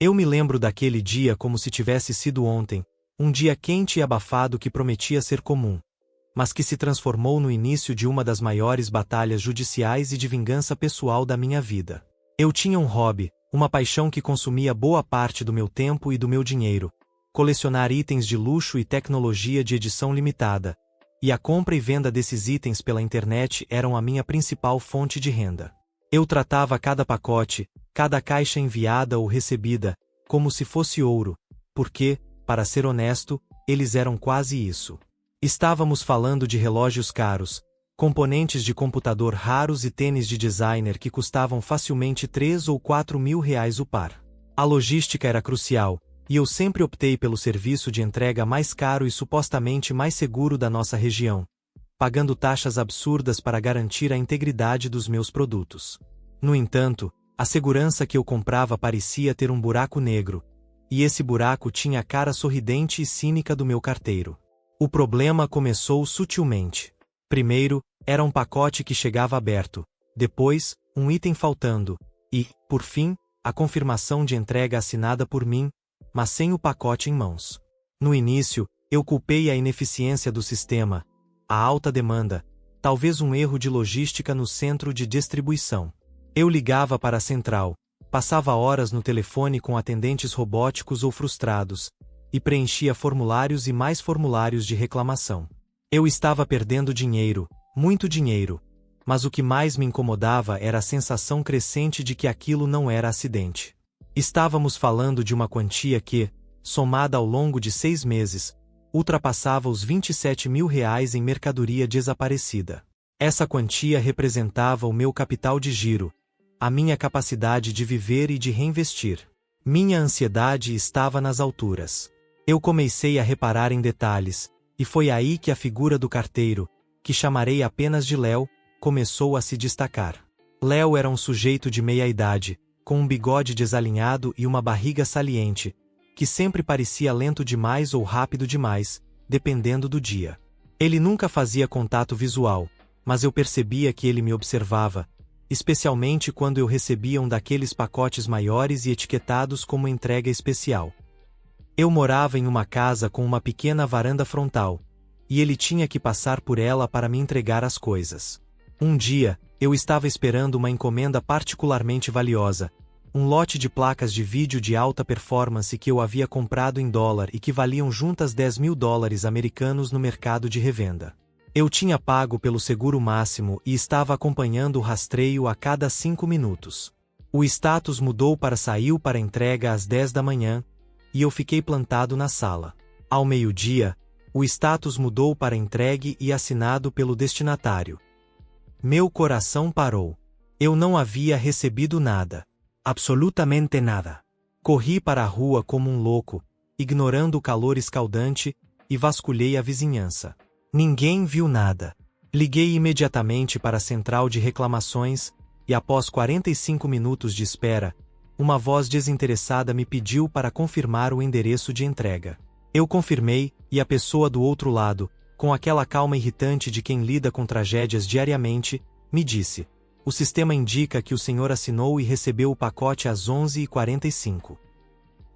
Eu me lembro daquele dia como se tivesse sido ontem, um dia quente e abafado que prometia ser comum, mas que se transformou no início de uma das maiores batalhas judiciais e de vingança pessoal da minha vida. Eu tinha um hobby, uma paixão que consumia boa parte do meu tempo e do meu dinheiro: colecionar itens de luxo e tecnologia de edição limitada, e a compra e venda desses itens pela internet eram a minha principal fonte de renda. Eu tratava cada pacote, cada caixa enviada ou recebida, como se fosse ouro, porque, para ser honesto, eles eram quase isso. Estávamos falando de relógios caros, componentes de computador raros e tênis de designer que custavam facilmente 3 ou 4 mil reais o par. A logística era crucial, e eu sempre optei pelo serviço de entrega mais caro e supostamente mais seguro da nossa região, pagando taxas absurdas para garantir a integridade dos meus produtos. No entanto, a segurança que eu comprava parecia ter um buraco negro, e esse buraco tinha a cara sorridente e cínica do meu carteiro. O problema começou sutilmente. Primeiro, era um pacote que chegava aberto, depois, um item faltando, e, por fim, a confirmação de entrega assinada por mim, mas sem o pacote em mãos. No início, eu culpei a ineficiência do sistema, a alta demanda, talvez um erro de logística no centro de distribuição. Eu ligava para a central, passava horas no telefone com atendentes robóticos ou frustrados, e preenchia formulários e mais formulários de reclamação. Eu estava perdendo dinheiro, muito dinheiro, mas o que mais me incomodava era a sensação crescente de que aquilo não era acidente. Estávamos falando de uma quantia que, somada ao longo de 6 meses, ultrapassava os 27 mil reais em mercadoria desaparecida. Essa quantia representava o meu capital de giro, a minha capacidade de viver e de reinvestir. Minha ansiedade estava nas alturas. Eu comecei a reparar em detalhes, e foi aí que a figura do carteiro, que chamarei apenas de Léo, começou a se destacar. Léo era um sujeito de meia-idade, com um bigode desalinhado e uma barriga saliente, que sempre parecia lento demais ou rápido demais, dependendo do dia. Ele nunca fazia contato visual, mas eu percebia que ele me observava, especialmente quando eu recebia um daqueles pacotes maiores e etiquetados como entrega especial. Eu morava em uma casa com uma pequena varanda frontal, e ele tinha que passar por ela para me entregar as coisas. Um dia, eu estava esperando uma encomenda particularmente valiosa, um lote de placas de vídeo de alta performance que eu havia comprado em dólar e que valiam juntas 10 mil dólares americanos no mercado de revenda. Eu tinha pago pelo seguro máximo e estava acompanhando o rastreio a cada 5 minutos. O status mudou para saiu para entrega às 10 da manhã, e eu fiquei plantado na sala. Ao meio-dia, o status mudou para entregue e assinado pelo destinatário. Meu coração parou. Eu não havia recebido nada. Absolutamente nada. Corri para a rua como um louco, ignorando o calor escaldante, e vasculhei a vizinhança. Ninguém viu nada. Liguei imediatamente para a central de reclamações, e após 45 minutos de espera, uma voz desinteressada me pediu para confirmar o endereço de entrega. Eu confirmei, e a pessoa do outro lado, com aquela calma irritante de quem lida com tragédias diariamente, me disse: "O sistema indica que o senhor assinou e recebeu o pacote às 11h45.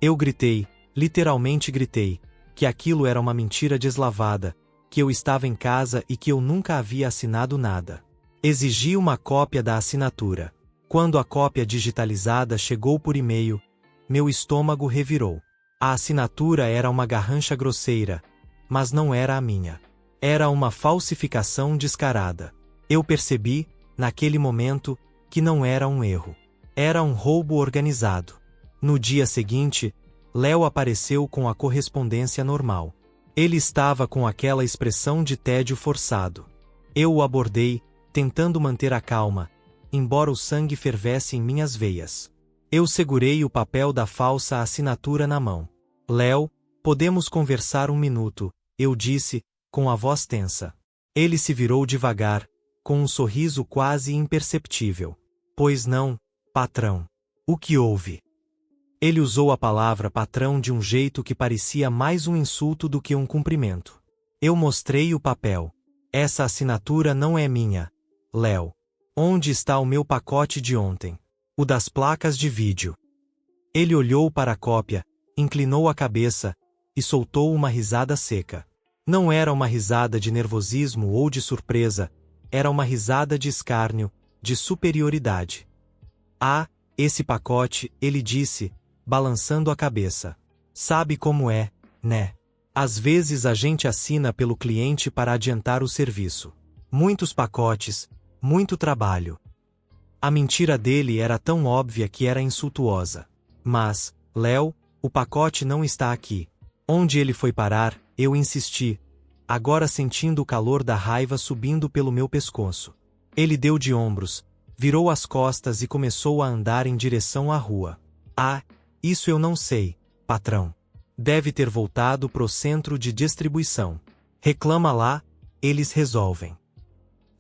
Eu gritei, literalmente gritei, que aquilo era uma mentira deslavada, que eu estava em casa e que eu nunca havia assinado nada. Exigi uma cópia da assinatura. Quando a cópia digitalizada chegou por e-mail, meu estômago revirou. A assinatura era uma garrancha grosseira, mas não era a minha. Era uma falsificação descarada. Eu percebi, naquele momento, que não era um erro. Era um roubo organizado. No dia seguinte, Léo apareceu com a correspondência normal. Ele estava com aquela expressão de tédio forçado. Eu o abordei, tentando manter a calma, embora o sangue fervesse em minhas veias. Eu segurei o papel da falsa assinatura na mão. "Léo, podemos conversar um minuto", eu disse, com a voz tensa. Ele se virou devagar, com um sorriso quase imperceptível. "Pois não, patrão. O que houve?" Ele usou a palavra patrão de um jeito que parecia mais um insulto do que um cumprimento. Eu mostrei o papel. "Essa assinatura não é minha, Léo. Onde está o meu pacote de ontem? O das placas de vídeo?" Ele olhou para a cópia, inclinou a cabeça e soltou uma risada seca. Não era uma risada de nervosismo ou de surpresa, era uma risada de escárnio, de superioridade. Ah, esse pacote, ele disse, balançando a cabeça. Sabe como é, né? Às vezes a gente assina pelo cliente para adiantar o serviço. Muitos pacotes, muito trabalho. A mentira dele era tão óbvia que era insultuosa. Mas, Léo, o pacote não está aqui. Onde ele foi parar? Eu insisti, agora sentindo o calor da raiva subindo pelo meu pescoço. Ele deu de ombros, virou as costas e começou a andar em direção à rua. Ah, isso eu não sei, patrão. Deve ter voltado pro centro de distribuição. Reclama lá, eles resolvem.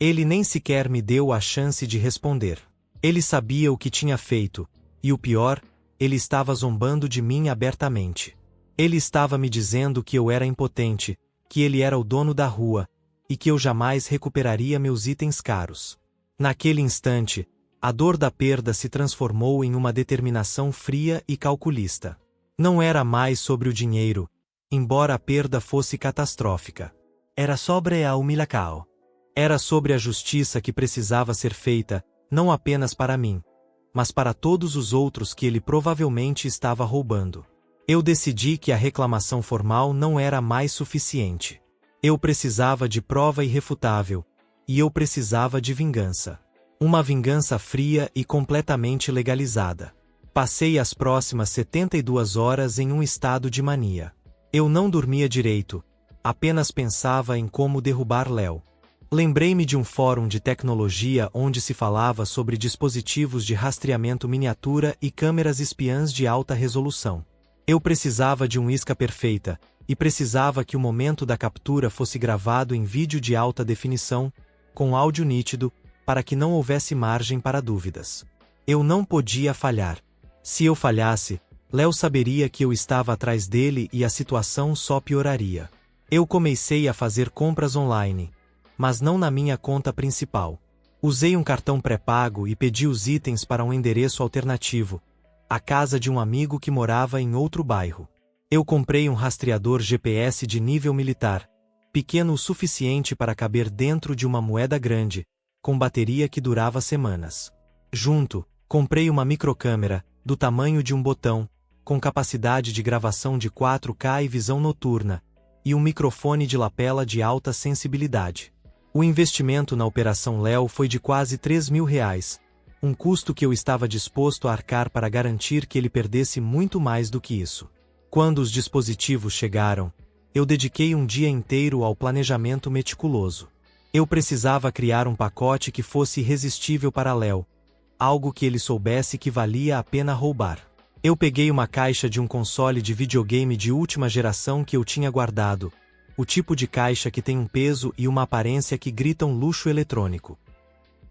Ele nem sequer me deu a chance de responder. Ele sabia o que tinha feito, e o pior, ele estava zombando de mim abertamente. Ele estava me dizendo que eu era impotente, que ele era o dono da rua, e que eu jamais recuperaria meus itens caros. Naquele instante, a dor da perda se transformou em uma determinação fria e calculista. Não era mais sobre o dinheiro, embora a perda fosse catastrófica. Era sobre a humilhação. Era sobre a justiça que precisava ser feita, não apenas para mim, mas para todos os outros que ele provavelmente estava roubando. Eu decidi que a reclamação formal não era mais suficiente. Eu precisava de prova irrefutável, e eu precisava de vingança. Uma vingança fria e completamente legalizada. Passei as próximas 72 horas em um estado de mania. Eu não dormia direito, apenas pensava em como derrubar Léo. Lembrei-me de um fórum de tecnologia onde se falava sobre dispositivos de rastreamento miniatura e câmeras espiãs de alta resolução. Eu precisava de uma isca perfeita, e precisava que o momento da captura fosse gravado em vídeo de alta definição, com áudio nítido, para que não houvesse margem para dúvidas. Eu não podia falhar. Se eu falhasse, Léo saberia que eu estava atrás dele e a situação só pioraria. Eu comecei a fazer compras online, mas não na minha conta principal. Usei um cartão pré-pago e pedi os itens para um endereço alternativo, a casa de um amigo que morava em outro bairro. Eu comprei um rastreador GPS de nível militar, pequeno o suficiente para caber dentro de uma moeda grande, com bateria que durava semanas. Junto, comprei uma microcâmera, do tamanho de um botão, com capacidade de gravação de 4K e visão noturna, e um microfone de lapela de alta sensibilidade. O investimento na Operação Léo foi de quase R$ 3.000, um custo que eu estava disposto a arcar para garantir que ele perdesse muito mais do que isso. Quando os dispositivos chegaram, eu dediquei um dia inteiro ao planejamento meticuloso. Eu precisava criar um pacote que fosse irresistível para Léo, algo que ele soubesse que valia a pena roubar. Eu peguei uma caixa de um console de videogame de última geração que eu tinha guardado, o tipo de caixa que tem um peso e uma aparência que gritam luxo eletrônico.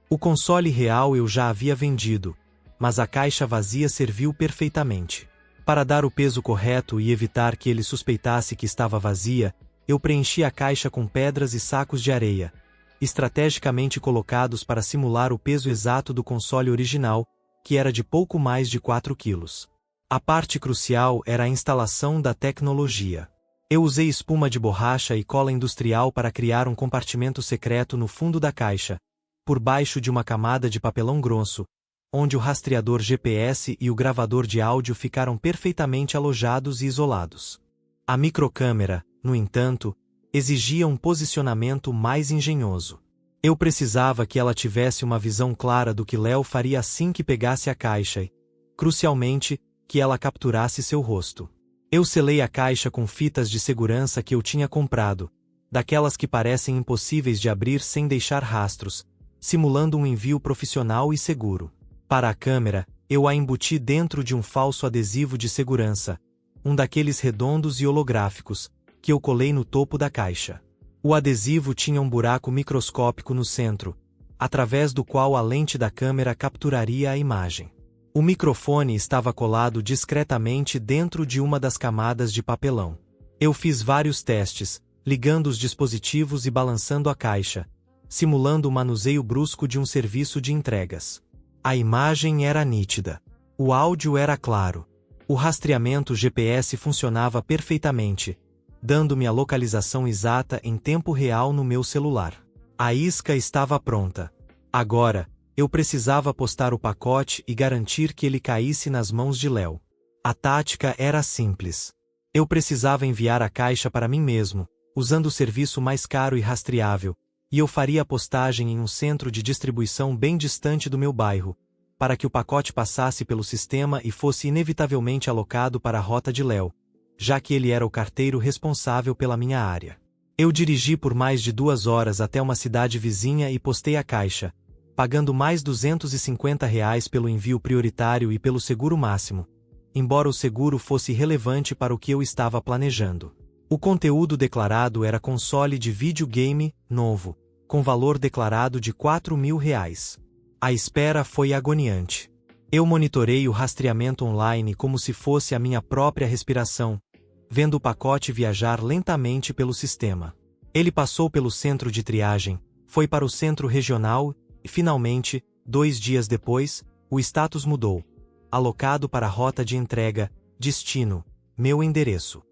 O console real eu já havia vendido, mas a caixa vazia serviu perfeitamente. Para dar o peso correto e evitar que ele suspeitasse que estava vazia, eu preenchi a caixa com pedras e sacos de areia, estrategicamente colocados para simular o peso exato do console original, que era de pouco mais de 4 quilos. A parte crucial era a instalação da tecnologia. Eu usei espuma de borracha e cola industrial para criar um compartimento secreto no fundo da caixa, por baixo de uma camada de papelão grosso, onde o rastreador GPS e o gravador de áudio ficaram perfeitamente alojados e isolados. A microcâmera, no entanto, exigia um posicionamento mais engenhoso. Eu precisava que ela tivesse uma visão clara do que Léo faria assim que pegasse a caixa e, crucialmente, que ela capturasse seu rosto. Eu selei a caixa com fitas de segurança que eu tinha comprado, daquelas que parecem impossíveis de abrir sem deixar rastros, simulando um envio profissional e seguro. Para a câmera, eu a embuti dentro de um falso adesivo de segurança, um daqueles redondos e holográficos, que eu colei no topo da caixa. O adesivo tinha um buraco microscópico no centro, através do qual a lente da câmera capturaria a imagem. O microfone estava colado discretamente dentro de uma das camadas de papelão. Eu fiz vários testes, ligando os dispositivos e balançando a caixa, simulando o manuseio brusco de um serviço de entregas. A imagem era nítida. O áudio era claro. O rastreamento GPS funcionava perfeitamente, dando-me a localização exata em tempo real no meu celular. A isca estava pronta. Agora, eu precisava postar o pacote e garantir que ele caísse nas mãos de Léo. A tática era simples. Eu precisava enviar a caixa para mim mesmo, usando o serviço mais caro e rastreável, e eu faria a postagem em um centro de distribuição bem distante do meu bairro, para que o pacote passasse pelo sistema e fosse inevitavelmente alocado para a rota de Léo, já que ele era o carteiro responsável pela minha área. Eu dirigi por mais de 2 horas até uma cidade vizinha e postei a caixa, pagando mais R$ 250 pelo envio prioritário e pelo seguro máximo, embora o seguro fosse relevante para o que eu estava planejando. O conteúdo declarado era console de videogame novo, com valor declarado de R$ 4.000. A espera foi agoniante. Eu monitorei o rastreamento online como se fosse a minha própria respiração, vendo o pacote viajar lentamente pelo sistema. Ele passou pelo centro de triagem, foi para o centro regional e, finalmente, 2 dias depois, o status mudou. Alocado para a rota de entrega, destino, meu endereço.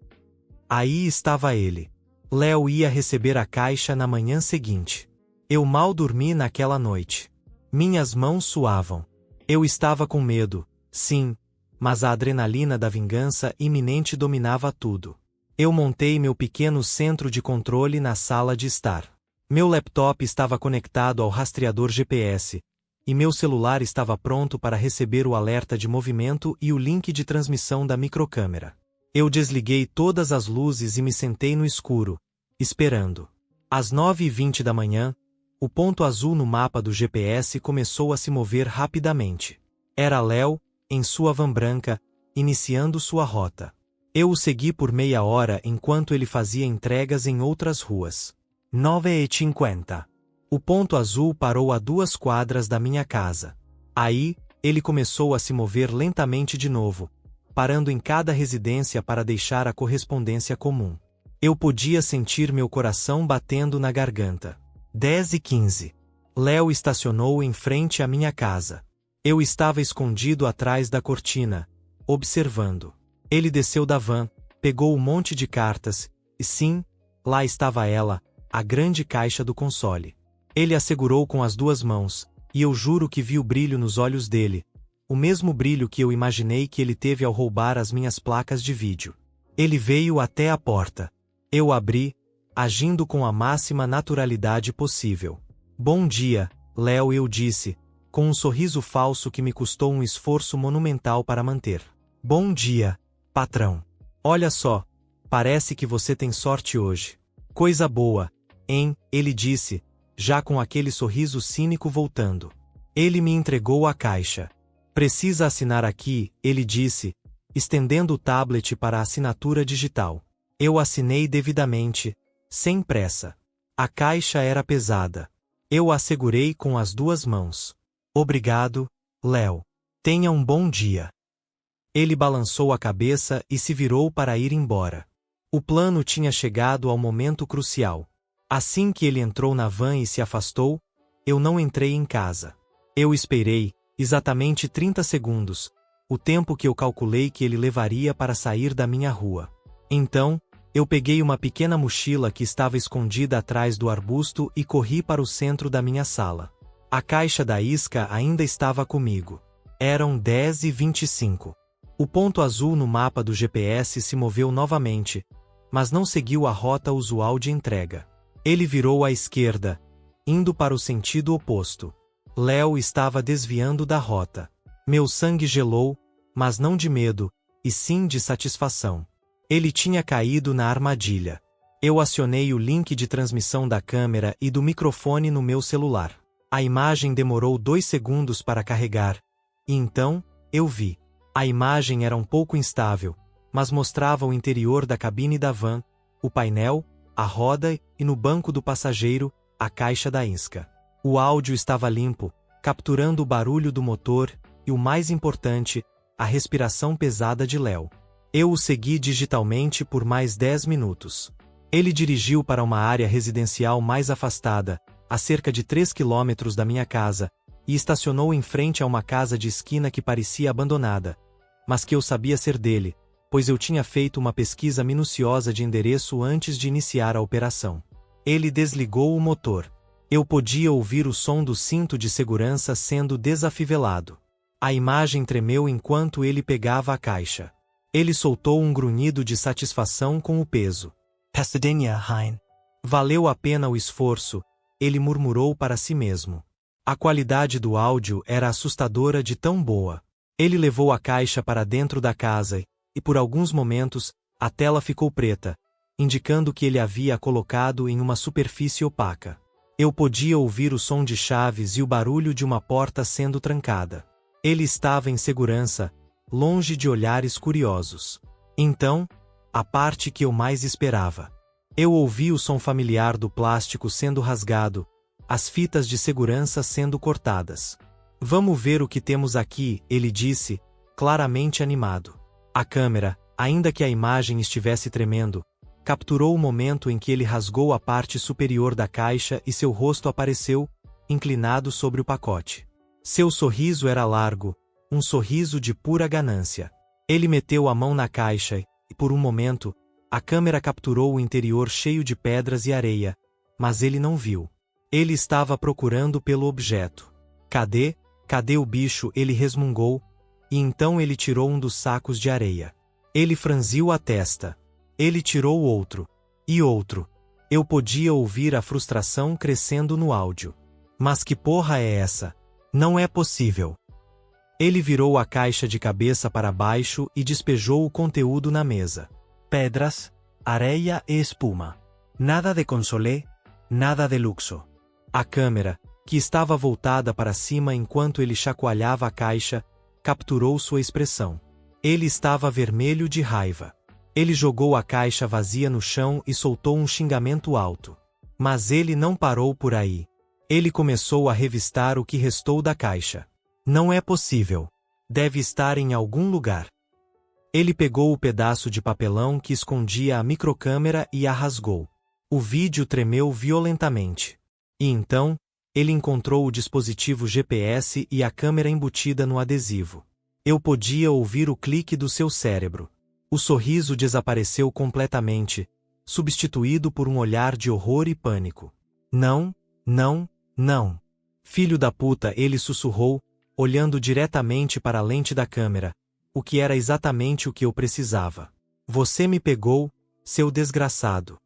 Aí estava ele. Léo ia receber a caixa na manhã seguinte. Eu mal dormi naquela noite. Minhas mãos suavam. Eu estava com medo, sim, mas a adrenalina da vingança iminente dominava tudo. Eu montei meu pequeno centro de controle na sala de estar. Meu laptop estava conectado ao rastreador GPS, e meu celular estava pronto para receber o alerta de movimento e o link de transmissão da microcâmera. Eu desliguei todas as luzes e me sentei no escuro, esperando. Às 9h20 da manhã, o ponto azul no mapa do GPS começou a se mover rapidamente. Era Léo, em sua van branca, iniciando sua rota. Eu o segui por meia hora enquanto ele fazia entregas em outras ruas. 9h50. O ponto azul parou a 2 quadras da minha casa. Aí, ele começou a se mover lentamente de novo, parando em cada residência para deixar a correspondência comum. Eu podia sentir meu coração batendo na garganta. 10h15. Léo estacionou em frente à minha casa. Eu estava escondido atrás da cortina, observando. Ele desceu da van, pegou um monte de cartas, e sim, lá estava ela, a grande caixa do console. Ele a segurou com as 2 mãos, e eu juro que vi o brilho nos olhos dele, o mesmo brilho que eu imaginei que ele teve ao roubar as minhas placas de vídeo. Ele veio até a porta. Eu abri, agindo com a máxima naturalidade possível. Bom dia, Léo, eu disse, com um sorriso falso que me custou um esforço monumental para manter. Bom dia, patrão. Olha só, parece que você tem sorte hoje. Coisa boa, hein? Ele disse, já com aquele sorriso cínico voltando. Ele me entregou a caixa. Precisa assinar aqui, ele disse, estendendo o tablet para a assinatura digital. Eu assinei devidamente, sem pressa. A caixa era pesada. Eu a segurei com as 2 mãos. Obrigado, Léo. Tenha um bom dia. Ele balançou a cabeça e se virou para ir embora. O plano tinha chegado ao momento crucial. Assim que ele entrou na van e se afastou, eu não entrei em casa. Eu esperei, exatamente 30 segundos, o tempo que eu calculei que ele levaria para sair da minha rua. Então, eu peguei uma pequena mochila que estava escondida atrás do arbusto e corri para o centro da minha sala. A caixa da isca ainda estava comigo. Eram 10h25. O ponto azul no mapa do GPS se moveu novamente, mas não seguiu a rota usual de entrega. Ele virou à esquerda, indo para o sentido oposto. Léo estava desviando da rota. Meu sangue gelou, mas não de medo, e sim de satisfação. Ele tinha caído na armadilha. Eu acionei o link de transmissão da câmera e do microfone no meu celular. A imagem demorou 2 segundos para carregar, e então, eu vi. A imagem era um pouco instável, mas mostrava o interior da cabine da van, o painel, a roda e, no banco do passageiro, a caixa da isca. O áudio estava limpo, capturando o barulho do motor e, o mais importante, a respiração pesada de Léo. Eu o segui digitalmente por mais 10 minutos. Ele dirigiu para uma área residencial mais afastada, a cerca de 3 quilômetros da minha casa, e estacionou em frente a uma casa de esquina que parecia abandonada, mas que eu sabia ser dele, pois eu tinha feito uma pesquisa minuciosa de endereço antes de iniciar a operação. Ele desligou o motor. Eu podia ouvir o som do cinto de segurança sendo desafivelado. A imagem tremeu enquanto ele pegava a caixa. Ele soltou um grunhido de satisfação com o peso. Pasadena, Hein. Valeu a pena o esforço, ele murmurou para si mesmo. A qualidade do áudio era assustadora de tão boa. Ele levou a caixa para dentro da casa e, por alguns momentos, a tela ficou preta, indicando que ele havia a colocado em uma superfície opaca. Eu podia ouvir o som de chaves e o barulho de uma porta sendo trancada. Ele estava em segurança, longe de olhares curiosos. Então, a parte que eu mais esperava. Eu ouvi o som familiar do plástico sendo rasgado, as fitas de segurança sendo cortadas. Vamos ver o que temos aqui, ele disse, claramente animado. A câmera, ainda que a imagem estivesse tremendo, capturou o momento em que ele rasgou a parte superior da caixa e seu rosto apareceu, inclinado sobre o pacote. Seu sorriso era largo, um sorriso de pura ganância. Ele meteu a mão na caixa e, por um momento, a câmera capturou o interior cheio de pedras e areia, mas ele não viu. Ele estava procurando pelo objeto. Cadê? Cadê o bicho? Ele resmungou, e então ele tirou um dos sacos de areia. Ele franziu a testa. Ele tirou outro. E outro. Eu podia ouvir a frustração crescendo no áudio. Mas que porra é essa? Não é possível. Ele virou a caixa de cabeça para baixo e despejou o conteúdo na mesa. Pedras, areia e espuma. Nada de consolé, nada de luxo. A câmera, que estava voltada para cima enquanto ele chacoalhava a caixa, capturou sua expressão. Ele estava vermelho de raiva. Ele jogou a caixa vazia no chão e soltou um xingamento alto. Mas ele não parou por aí. Ele começou a revistar o que restou da caixa. Não é possível. Deve estar em algum lugar. Ele pegou o pedaço de papelão que escondia a microcâmera e a rasgou. O vídeo tremeu violentamente. E então, ele encontrou o dispositivo GPS e a câmera embutida no adesivo. Eu podia ouvir o clique do seu cérebro. O sorriso desapareceu completamente, substituído por um olhar de horror e pânico. Não, não, não. Filho da puta, ele sussurrou, olhando diretamente para a lente da câmera. O que era exatamente o que eu precisava. Você me pegou, seu desgraçado.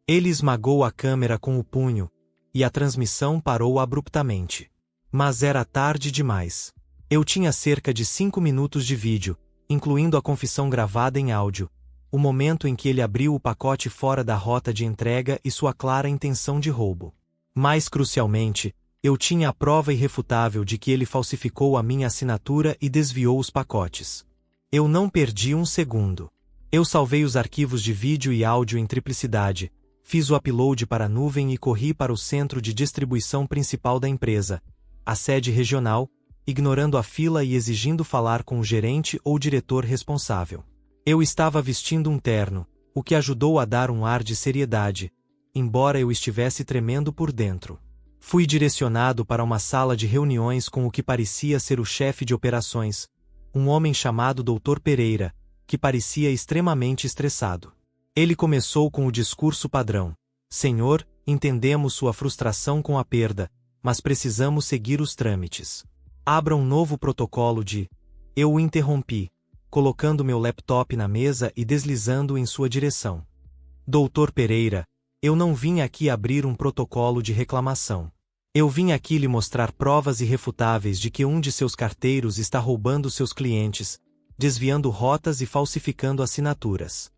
Ele esmagou a câmera com o punho, e a transmissão parou abruptamente. Mas era tarde demais. Eu tinha cerca de 5 minutos de vídeo, incluindo a confissão gravada em áudio, o momento em que ele abriu o pacote fora da rota de entrega e sua clara intenção de roubo. Mais crucialmente, eu tinha a prova irrefutável de que ele falsificou a minha assinatura e desviou os pacotes. Eu não perdi um segundo. Eu salvei os arquivos de vídeo e áudio em triplicidade, fiz o upload para a nuvem e corri para o centro de distribuição principal da empresa, a sede regional, ignorando a fila e exigindo falar com o gerente ou diretor responsável. Eu estava vestindo um terno, o que ajudou a dar um ar de seriedade, embora eu estivesse tremendo por dentro. Fui direcionado para uma sala de reuniões com o que parecia ser o chefe de operações, um homem chamado Dr. Pereira, que parecia extremamente estressado. Ele começou com o discurso padrão. Senhor, entendemos sua frustração com a perda, mas precisamos seguir os trâmites. Abra um novo protocolo de... Eu o interrompi, colocando meu laptop na mesa e deslizando em sua direção. Dr. Pereira, eu não vim aqui abrir um protocolo de reclamação. Eu vim aqui lhe mostrar provas irrefutáveis de que um de seus carteiros está roubando seus clientes, desviando rotas e falsificando assinaturas.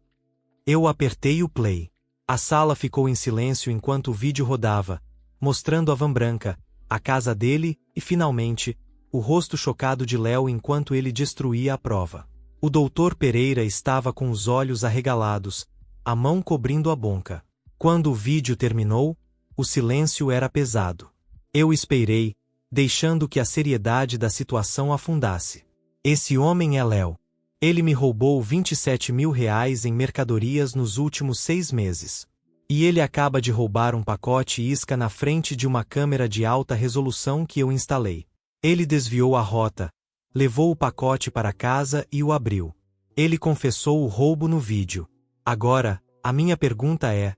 Eu apertei o play. A sala ficou em silêncio enquanto o vídeo rodava, mostrando a van branca, a casa dele e, finalmente, o rosto chocado de Léo enquanto ele destruía a prova. O Dr. Pereira estava com os olhos arregalados, a mão cobrindo a boca. Quando o vídeo terminou, o silêncio era pesado. Eu esperei, deixando que a seriedade da situação afundasse. Esse homem é Léo. Ele me roubou 27 mil reais em mercadorias nos últimos 6 meses. E ele acaba de roubar um pacote isca na frente de uma câmera de alta resolução que eu instalei. Ele desviou a rota, Levou o pacote para casa e o abriu. Ele confessou o roubo no vídeo. Agora, a minha pergunta é: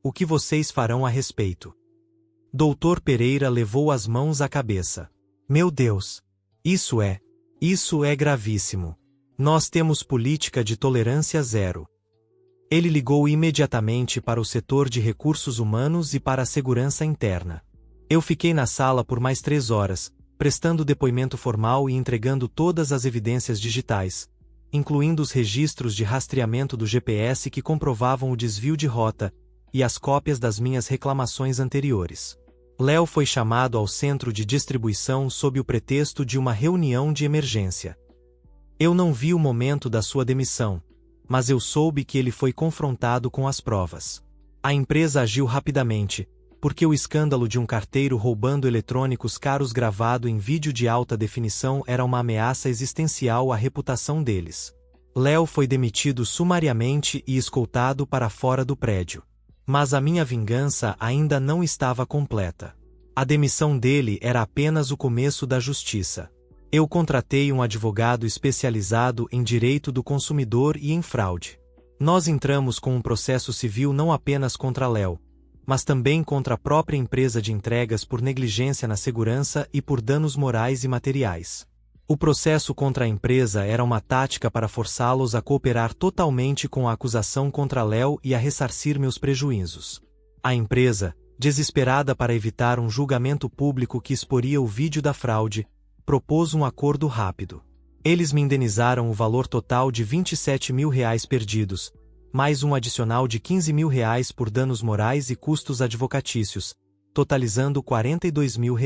o que vocês farão a respeito? Dr. Pereira levou as mãos à cabeça. Meu Deus! Isso é gravíssimo. Nós temos política de tolerância zero. Ele ligou imediatamente para o setor de recursos humanos e para a segurança interna. Eu fiquei na sala por mais 3 horas, prestando depoimento formal e entregando todas as evidências digitais, incluindo os registros de rastreamento do GPS que comprovavam o desvio de rota, e as cópias das minhas reclamações anteriores. Léo foi chamado ao centro de distribuição sob o pretexto de uma reunião de emergência. Eu não vi o momento da sua demissão, mas eu soube que ele foi confrontado com as provas. A empresa agiu rapidamente, porque o escândalo de um carteiro roubando eletrônicos caros gravado em vídeo de alta definição era uma ameaça existencial à reputação deles. Léo foi demitido sumariamente e escoltado para fora do prédio. Mas a minha vingança ainda não estava completa. A demissão dele era apenas o começo da justiça. Eu contratei um advogado especializado em direito do consumidor e em fraude. Nós entramos com um processo civil não apenas contra Léo, mas também contra a própria empresa de entregas por negligência na segurança e por danos morais e materiais. O processo contra a empresa era uma tática para forçá-los a cooperar totalmente com a acusação contra Léo e a ressarcir meus prejuízos. A empresa, desesperada para evitar um julgamento público que exporia o vídeo da fraude, propôs um acordo rápido. Eles me indenizaram o valor total de R$27 mil perdidos, mais um adicional de R$15 mil por danos morais e custos advocatícios, totalizando R$42 mil.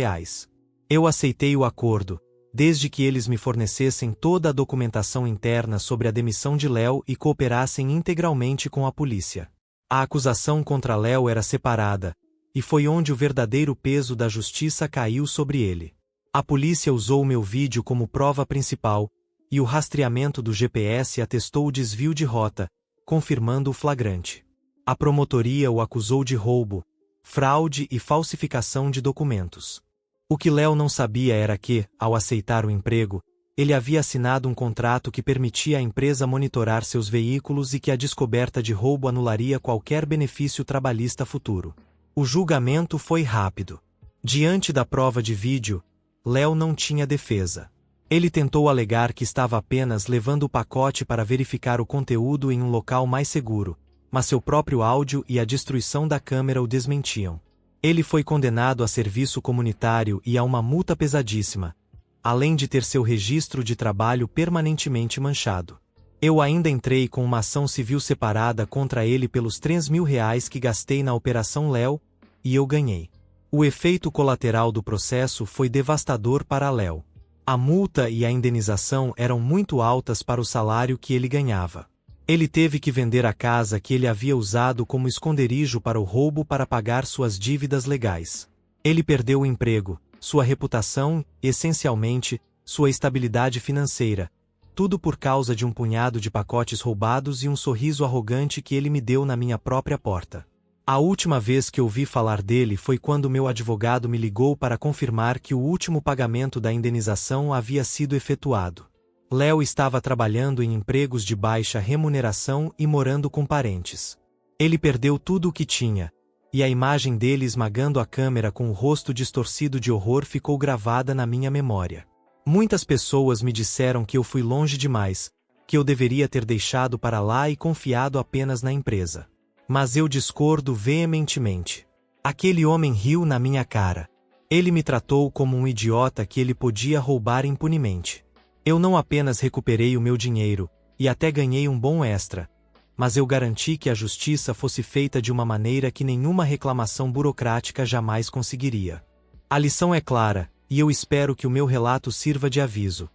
Eu aceitei o acordo, desde que eles me fornecessem toda a documentação interna sobre a demissão de Léo e cooperassem integralmente com a polícia. A acusação contra Léo era separada, e foi onde o verdadeiro peso da justiça caiu sobre ele. A polícia usou meu vídeo como prova principal, e o rastreamento do GPS atestou o desvio de rota, confirmando o flagrante. A promotoria o acusou de roubo, fraude e falsificação de documentos. O que Léo não sabia era que, ao aceitar o emprego, ele havia assinado um contrato que permitia à empresa monitorar seus veículos e que a descoberta de roubo anularia qualquer benefício trabalhista futuro. O julgamento foi rápido. Diante da prova de vídeo, Léo não tinha defesa. Ele tentou alegar que estava apenas levando o pacote para verificar o conteúdo em um local mais seguro, mas seu próprio áudio e a destruição da câmera o desmentiam. Ele foi condenado a serviço comunitário e a uma multa pesadíssima, além de ter seu registro de trabalho permanentemente manchado. Eu ainda entrei com uma ação civil separada contra ele pelos R$3 mil que gastei na Operação Léo, e eu ganhei. O efeito colateral do processo foi devastador para Léo. A multa e a indenização eram muito altas para o salário que ele ganhava. Ele teve que vender a casa que ele havia usado como esconderijo para o roubo para pagar suas dívidas legais. Ele perdeu o emprego, sua reputação e, essencialmente, sua estabilidade financeira, tudo por causa de um punhado de pacotes roubados e um sorriso arrogante que ele me deu na minha própria porta. A última vez que ouvi falar dele foi quando meu advogado me ligou para confirmar que o último pagamento da indenização havia sido efetuado. Léo estava trabalhando em empregos de baixa remuneração e morando com parentes. Ele perdeu tudo o que tinha, e a imagem dele esmagando a câmera com o rosto distorcido de horror ficou gravada na minha memória. Muitas pessoas me disseram que eu fui longe demais, que eu deveria ter deixado para lá e confiado apenas na empresa. Mas eu discordo veementemente. Aquele homem riu na minha cara. Ele me tratou como um idiota que ele podia roubar impunemente. Eu não apenas recuperei o meu dinheiro, e até ganhei um bom extra, mas eu garanti que a justiça fosse feita de uma maneira que nenhuma reclamação burocrática jamais conseguiria. A lição é clara, e eu espero que o meu relato sirva de aviso.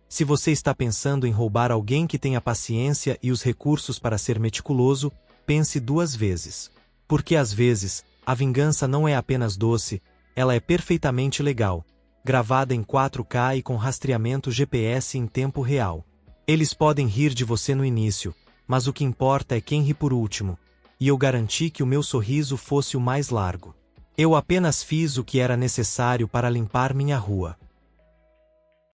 Se você está pensando em roubar alguém que tenha paciência e os recursos para ser meticuloso, pense 2 vezes. Porque às vezes, a vingança não é apenas doce, ela é perfeitamente legal, gravada em 4K e com rastreamento GPS em tempo real. Eles podem rir de você no início, mas o que importa é quem ri por último, e eu garanti que o meu sorriso fosse o mais largo. Eu apenas fiz o que era necessário para limpar minha rua.